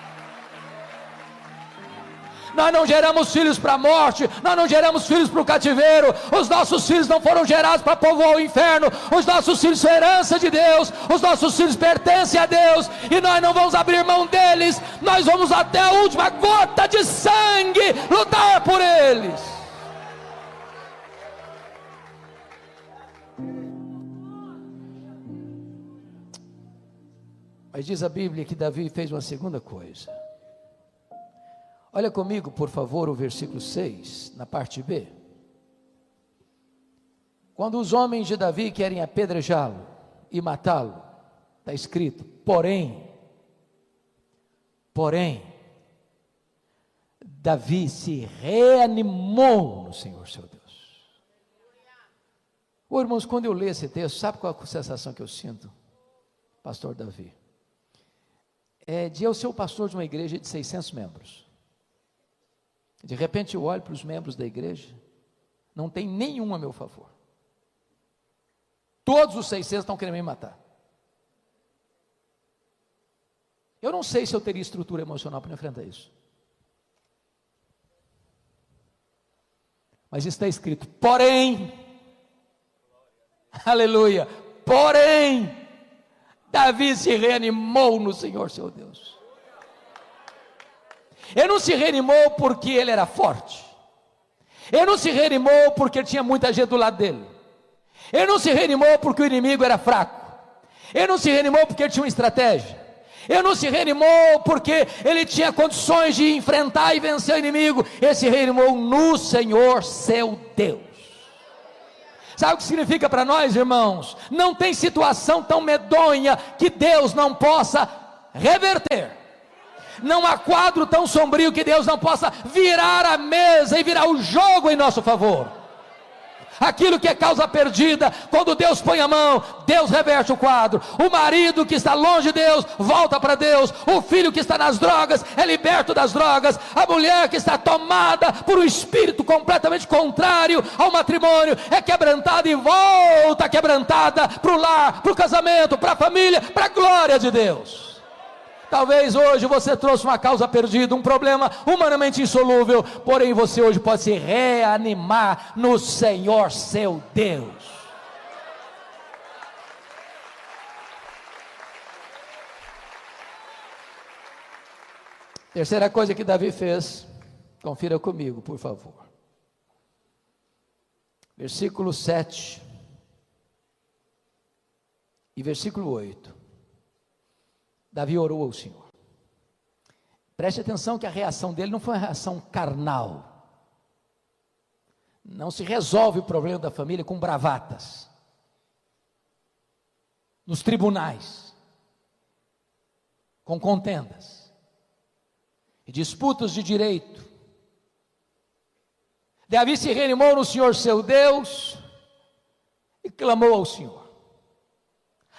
Nós não geramos filhos para a morte, nós não geramos filhos para o cativeiro, os nossos filhos não foram gerados para povoar o inferno, os nossos filhos são herança de Deus, os nossos filhos pertencem a Deus, e nós não vamos abrir mão deles, nós vamos até a última gota de sangue lutar por eles. Mas diz a Bíblia que Davi fez uma segunda coisa. Olha comigo, por favor, o versículo 6, na parte B. Quando os homens de Davi querem apedrejá-lo e matá-lo, está escrito: porém, Davi se reanimou no Senhor seu Deus. Ô irmãos, quando eu leio esse texto, sabe qual é a sensação que eu sinto? Pastor Davi, de eu ser o pastor de uma igreja de 600 membros. De repente eu olho para os membros da igreja, não tem nenhum a meu favor, todos os 600 estão querendo me matar. Eu não sei se eu teria estrutura emocional para enfrentar isso, mas está escrito: porém, aleluia, porém, Davi se reanimou no Senhor seu Deus. Ele não se reanimou porque ele era forte, ele não se reanimou porque tinha muita gente do lado dele, ele não se reanimou porque o inimigo era fraco, ele não se reanimou porque ele tinha uma estratégia, ele não se reanimou porque ele tinha condições de enfrentar e vencer o inimigo. Ele se reanimou no Senhor seu Deus. Sabe o que significa para nós, irmãos? Não tem situação tão medonha que Deus não possa reverter. Não há quadro tão sombrio que Deus não possa virar a mesa e virar o jogo em nosso favor. Aquilo que é causa perdida, quando Deus põe a mão, Deus reverte o quadro. O marido que está longe de Deus, volta para Deus. O filho que está nas drogas, é liberto das drogas. A mulher que está tomada por um espírito completamente contrário ao matrimônio, é quebrantada e volta quebrantada para o lar, para o casamento, para a família, para a glória de Deus. Talvez hoje você trouxe uma causa perdida, um problema humanamente insolúvel, porém você hoje pode se reanimar no Senhor seu Deus. Terceira coisa que Davi fez, confira comigo, por favor. Versículo 7 e versículo 8. Davi orou ao Senhor. Preste atenção que a reação dele não foi uma reação carnal. Não se resolve o problema da família com bravatas, nos tribunais, com contendas e disputas de direito. Davi se reanimou no Senhor seu Deus e clamou ao Senhor.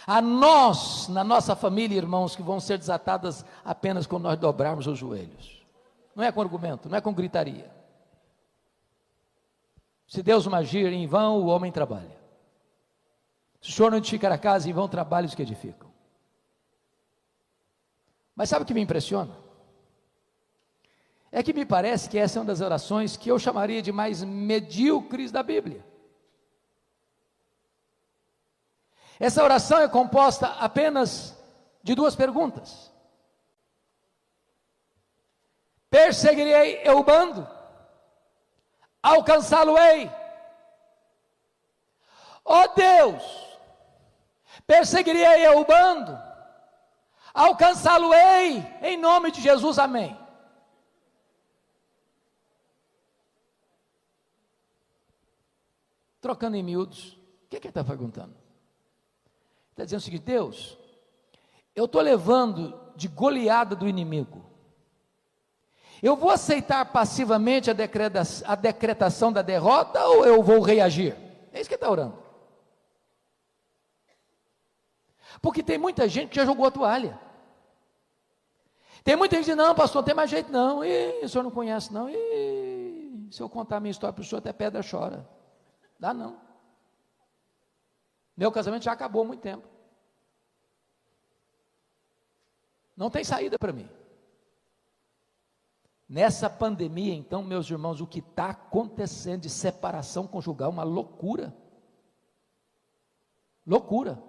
A nós, na nossa família, irmãos, que vão ser desatadas apenas quando nós dobrarmos os joelhos. Não é com argumento, não é com gritaria. Se Deus não agir, em vão o homem trabalha. Se o Senhor não edificar a casa, em vão trabalham os que edificam. Mas sabe o que me impressiona? É que me parece que essa é uma das orações que eu chamaria de mais medíocres da Bíblia. Essa oração é composta apenas de duas perguntas. Perseguirei eu o bando? Alcançá-lo-ei? Ó Deus, perseguirei eu o bando? Alcançá-lo-ei? Em nome de Jesus, amém. Trocando em miúdos, o que ele está perguntando? Está dizendo o seguinte: Deus, eu estou levando de goleada do inimigo, eu vou aceitar passivamente a decretação da derrota ou eu vou reagir? É isso que ele está orando. Porque tem muita gente que já jogou a toalha. Tem muita gente que diz: não, pastor, não tem mais jeito não, e o senhor não conhece não, e se eu contar a minha história para o senhor, até pedra chora. Dá não. Meu casamento já acabou há muito tempo. Não tem saída para mim. Nessa pandemia, então, meus irmãos, o que está acontecendo de separação conjugal, uma loucura. Loucura.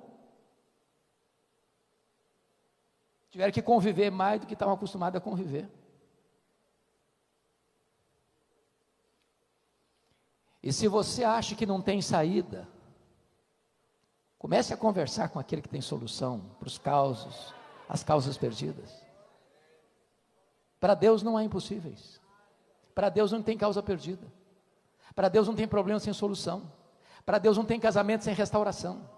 Tiveram que conviver mais do que estavam acostumados a conviver. E se você acha que não tem saída, comece a conversar com aquele que tem solução para as causas perdidas. Para Deus não há impossíveis. Para Deus não tem causa perdida. Para Deus não tem problema sem solução. Para Deus não tem casamento sem restauração.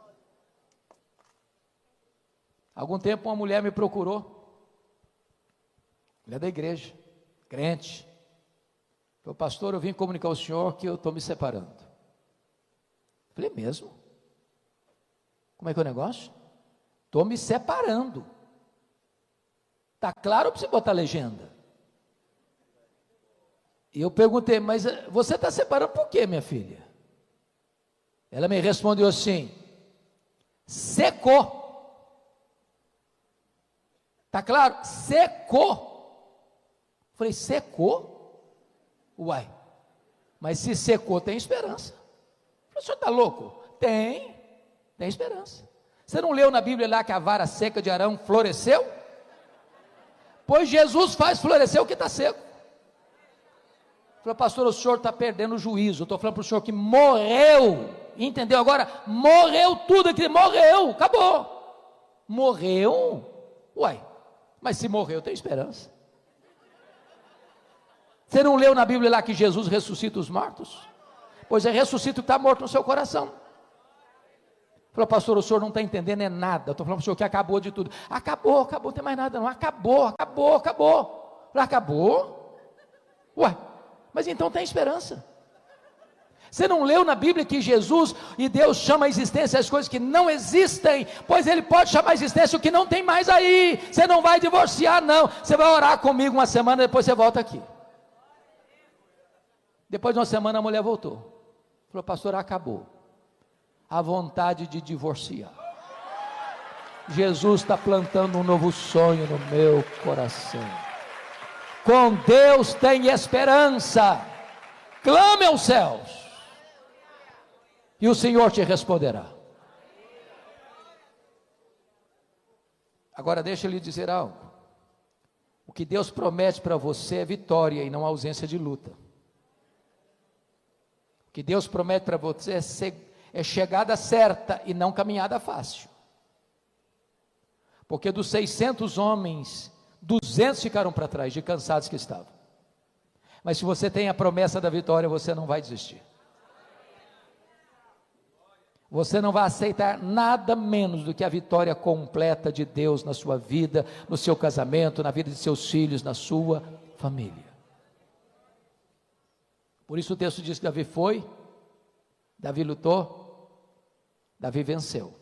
Algum tempo uma mulher me procurou, mulher da igreja, crente. Falei: pastor, eu vim comunicar ao senhor que eu estou me separando. Falei: mesmo? Como é que é o negócio? Estou me separando. Está claro para você botar a legenda? E eu perguntei: mas você está separando por quê, minha filha? Ela me respondeu assim: secou. Está claro? Secou. Falei: secou? Uai, mas se secou, tem esperança. O senhor está louco? Tem esperança. Você não leu na Bíblia lá que a vara seca de Arão floresceu? Pois Jesus faz florescer o que está seco. Falei: pastor, o senhor está perdendo o juízo. Eu estou falando para o senhor que morreu. Entendeu agora? Morreu tudo aqui, morreu, acabou. Morreu? Uai, mas se morreu, tem esperança. Você não leu na Bíblia lá que Jesus ressuscita os mortos? Pois é, ressuscita o que está morto no seu coração. Falou: pastor, o senhor não está entendendo é nada. Eu estou falando para o senhor que acabou de tudo. Acabou, não tem mais nada não. Acabou. Falei: acabou? Ué, mas então tem esperança. Você não leu na Bíblia que Jesus e Deus chama a existência as coisas que não existem? Pois Ele pode chamar a existência o que não tem mais aí. Você não vai divorciar não. Você vai orar comigo uma semana, depois você volta aqui. Depois de uma semana a mulher voltou. Falou: pastor, acabou a vontade de divorciar. Jesus está plantando um novo sonho no meu coração. Com Deus tem esperança. Clame aos céus e o Senhor te responderá. Agora deixa eu lhe dizer algo. O que Deus promete para você é vitória e não ausência de luta. O que Deus promete para você é chegada certa e não caminhada fácil. Porque dos 600 homens 200 ficaram para trás, de cansados que estavam. Mas se você tem a promessa da vitória, você não vai desistir. Você não vai aceitar nada menos do que a vitória completa de Deus na sua vida, no seu casamento, na vida de seus filhos, na sua família. Por isso o texto diz que Davi foi, Davi lutou, Davi venceu.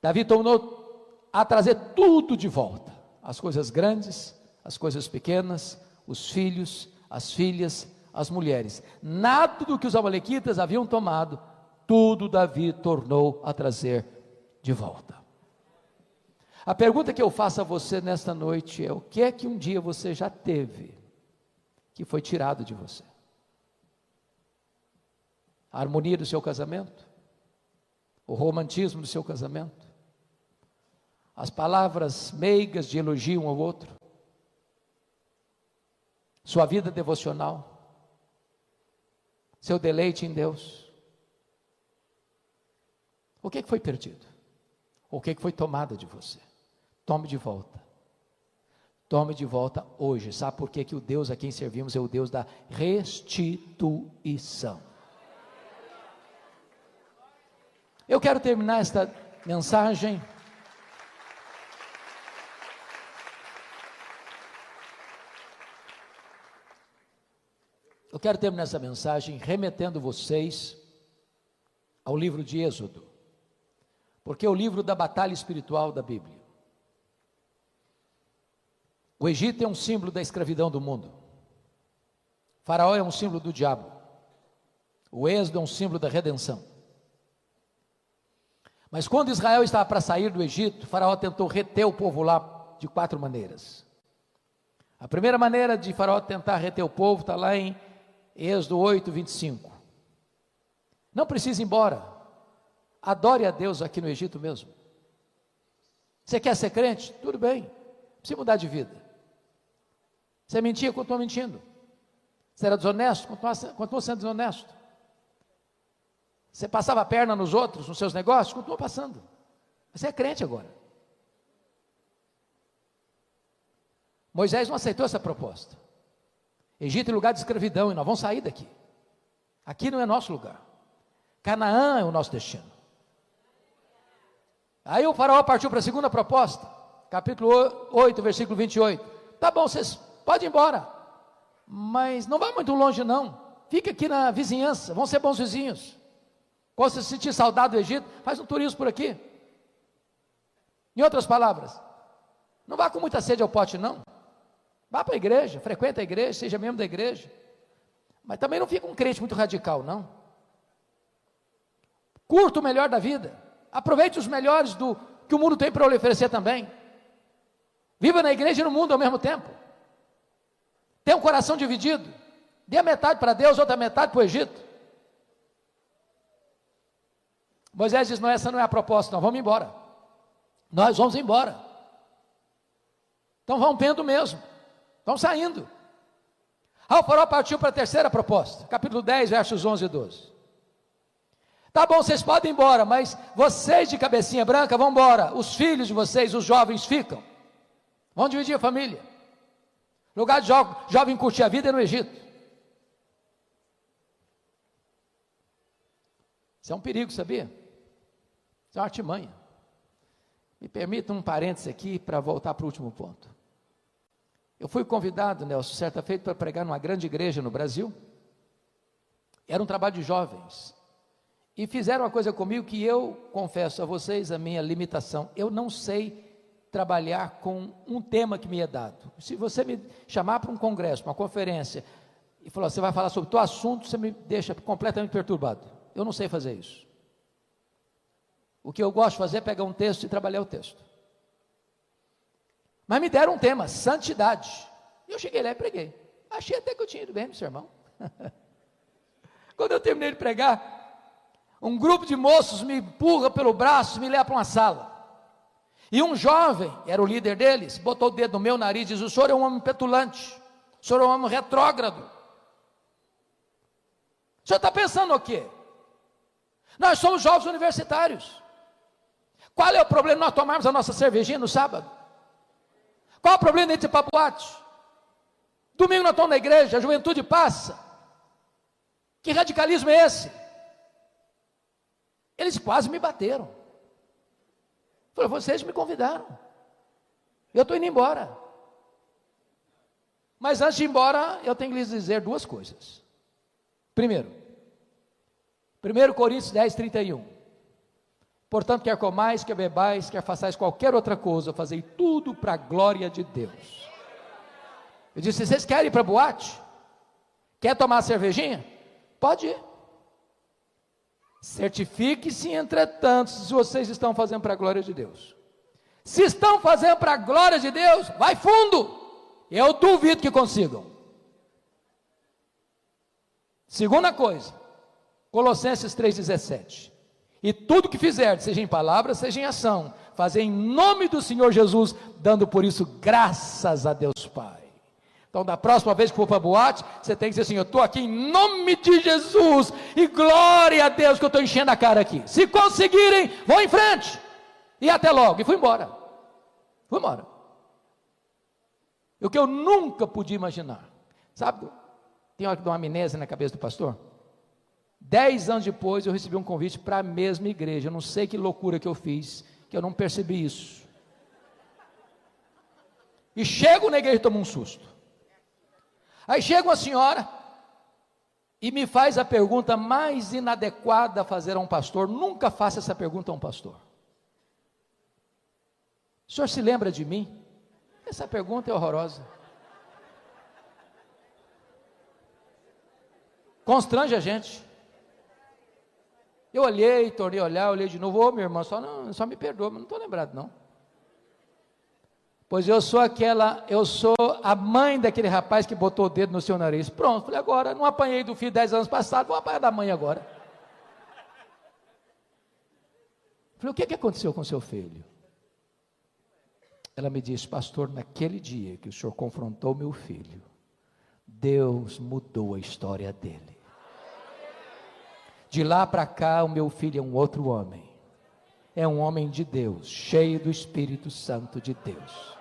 Davi tornou a trazer tudo de volta, as coisas grandes, as coisas pequenas, os filhos, as filhas, as mulheres. Nada do que os amalequitas haviam tomado, tudo Davi tornou a trazer de volta. A pergunta que eu faço a você nesta noite é: o que é que um dia você já teve, que foi tirado de você? A harmonia do seu casamento? O romantismo do seu casamento? As palavras meigas de elogio um ao outro? Sua vida devocional? Seu deleite em Deus? O que foi perdido? O que foi tomado de você? Tome de volta. Tome de volta hoje. Sabe por que o Deus a quem servimos é o Deus da restituição? Eu quero terminar esta mensagem remetendo vocês ao livro de Êxodo, porque é o livro da batalha espiritual da Bíblia. O Egito é um símbolo da escravidão do mundo. Faraó é um símbolo do diabo. O Êxodo é um símbolo da redenção. Mas quando Israel estava para sair do Egito, Faraó tentou reter o povo lá de 4 maneiras. A primeira maneira de Faraó tentar reter o povo está lá em Êxodo 8, 25. Não precisa ir embora. Adore a Deus aqui no Egito mesmo. Você quer ser crente? Tudo bem. Precisa mudar de vida. Você mentia? Continua mentindo. Você era desonesto? Continua sendo desonesto. Você passava a perna nos outros, nos seus negócios? Continua passando. Você é crente agora. Moisés não aceitou essa proposta. Egito é lugar de escravidão e nós vamos sair daqui. Aqui não é nosso lugar. Canaã é o nosso destino. Aí o faraó partiu para a segunda proposta, capítulo 8, versículo 28. Tá bom, vocês podem ir embora, mas não vá muito longe não. Fica aqui na vizinhança, vão ser bons vizinhos. Quando você sentir saudade do Egito, faz um turismo por aqui. Em outras palavras, não vá com muita sede ao pote não. Vá para a igreja, frequenta a igreja, seja membro da igreja. Mas também não fica um crente muito radical, não. Curta o melhor da vida. Aproveite os melhores do que o mundo tem para lhe oferecer também. Viva na igreja e no mundo ao mesmo tempo. Tenha um coração dividido. Dê a metade para Deus, outra metade para o Egito. Moisés diz: não, essa não é a proposta, não, vamos embora. Nós vamos embora. Então vão vendo mesmo. Estão saindo. O faraó partiu para a terceira proposta, capítulo 10, versos 11 e 12. Tá bom, vocês podem ir embora, mas vocês de cabecinha branca vão embora. Os filhos de vocês, os jovens, ficam. Vão dividir a família. Lugar de jovem curtir a vida é no Egito. Isso é um perigo, sabia? Isso é uma artimanha. Me permita um parêntese aqui para voltar para o último ponto. Eu fui convidado, Nelson, certa feita, para pregar numa grande igreja no Brasil. Era um trabalho de jovens. E fizeram uma coisa comigo que eu confesso a vocês a minha limitação. Eu não sei trabalhar com um tema que me é dado. Se você me chamar para um congresso, uma conferência, e falar, você vai falar sobre o teu assunto, você me deixa completamente perturbado. Eu não sei fazer isso. O que eu gosto de fazer é pegar um texto e trabalhar o texto. Mas me deram um tema, santidade. E eu cheguei lá e preguei. Achei até que eu tinha ido bem no sermão. Quando eu terminei de pregar, um grupo de moços me empurra pelo braço e me leva para uma sala. E um jovem, era o líder deles, botou o dedo no meu nariz e diz: o senhor é um homem petulante, o senhor é um homem retrógrado. O senhor está pensando o quê? Nós somos jovens universitários. Qual é o problema de nós tomarmos a nossa cervejinha no sábado? Qual o problema de ir para boate? Domingo nós estamos na igreja, a juventude passa. Que radicalismo é esse? Eles quase me bateram. Falei, vocês me convidaram. Eu estou indo embora. Mas antes de ir embora, eu tenho que lhes dizer duas coisas. Primeiro, 1 Coríntios 10, 31. Portanto, quer comais, quer bebais, quer façais qualquer outra coisa, fazei tudo para a glória de Deus. Eu disse, vocês querem ir para a boate? Quer tomar cervejinha? Pode ir. Certifique-se, entretanto, se vocês estão fazendo para a glória de Deus. Se estão fazendo para a glória de Deus, vai fundo. Eu duvido que consigam. Segunda coisa, Colossenses 3,17. E tudo que fizer, seja em palavra, seja em ação, fazer em nome do Senhor Jesus, dando por isso graças a Deus Pai. Então, da próxima vez que for para a boate, você tem que dizer assim, eu estou aqui em nome de Jesus, e glória a Deus que eu estou enchendo a cara aqui. Se conseguirem, vão em frente, e até logo, e fui embora. Fui embora. O que eu nunca podia imaginar, sabe, tem uma amnésia na cabeça do pastor? 10 anos depois eu recebi um convite para a mesma igreja, eu não sei que loucura que eu fiz, que eu não percebi isso, e chego na igreja e tomo um susto, aí chega uma senhora, e me faz a pergunta mais inadequada a fazer a um pastor, nunca faça essa pergunta a um pastor, o senhor se lembra de mim? Essa pergunta é horrorosa, constrange a gente. Eu olhei, tornei a olhar, olhei de novo, ô minha irmã, só me perdoa, mas não estou lembrado não, pois eu sou a mãe daquele rapaz que botou o dedo no seu nariz, pronto, falei, agora, não apanhei do filho 10 anos passados, vou apanhar da mãe agora, falei, o que aconteceu com seu filho? Ela me disse, pastor, naquele dia que o senhor confrontou meu filho, Deus mudou a história dele. De lá para cá, o meu filho é um outro homem. É um homem de Deus, cheio do Espírito Santo de Deus.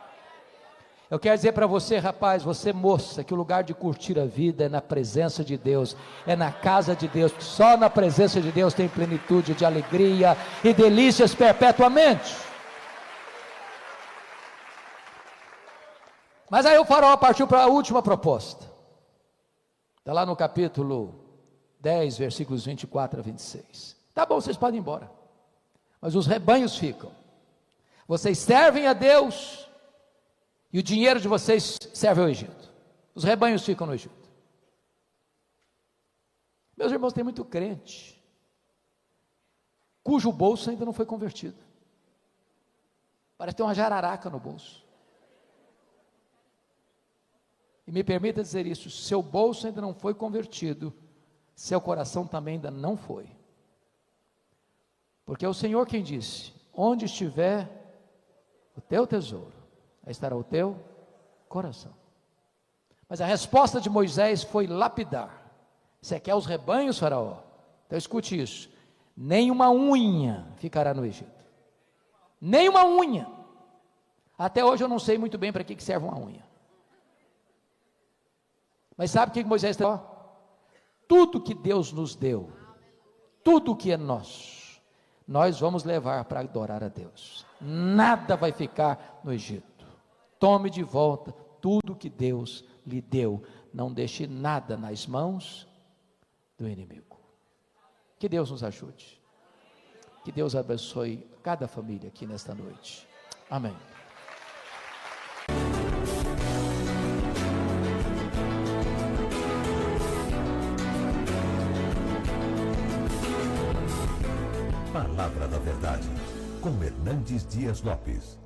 Eu quero dizer para você, rapaz, você moça, que o lugar de curtir a vida é na presença de Deus, é na casa de Deus. Só na presença de Deus tem plenitude de alegria e delícias perpetuamente. Mas aí o farol partiu para a última proposta. Está lá no capítulo 10, versículos 24 a 26. Tá bom, vocês podem ir embora. Mas os rebanhos ficam. Vocês servem a Deus e o dinheiro de vocês serve ao Egito. Os rebanhos ficam no Egito. Meus irmãos, tem muito crente cujo bolso ainda não foi convertido. Parece ter uma jararaca no bolso. E me permita dizer isso, seu bolso ainda não foi convertido, seu coração também ainda não foi. Porque é o Senhor quem disse, onde estiver o teu tesouro, aí estará o teu coração. Mas a resposta de Moisés foi lapidar. Você quer os rebanhos, faraó? Então escute isso, nem uma unha ficará no Egito. Nem uma unha. Até hoje eu não sei muito bem para que serve uma unha. Mas sabe o que Moisés falou? Tudo que Deus nos deu, tudo que é nosso, nós vamos levar para adorar a Deus. Nada vai ficar no Egito. Tome de volta tudo que Deus lhe deu. Não deixe nada nas mãos do inimigo. Que Deus nos ajude. Que Deus abençoe cada família aqui nesta noite. Amém. Palavra da Verdade, com Hernandes Dias Lopes.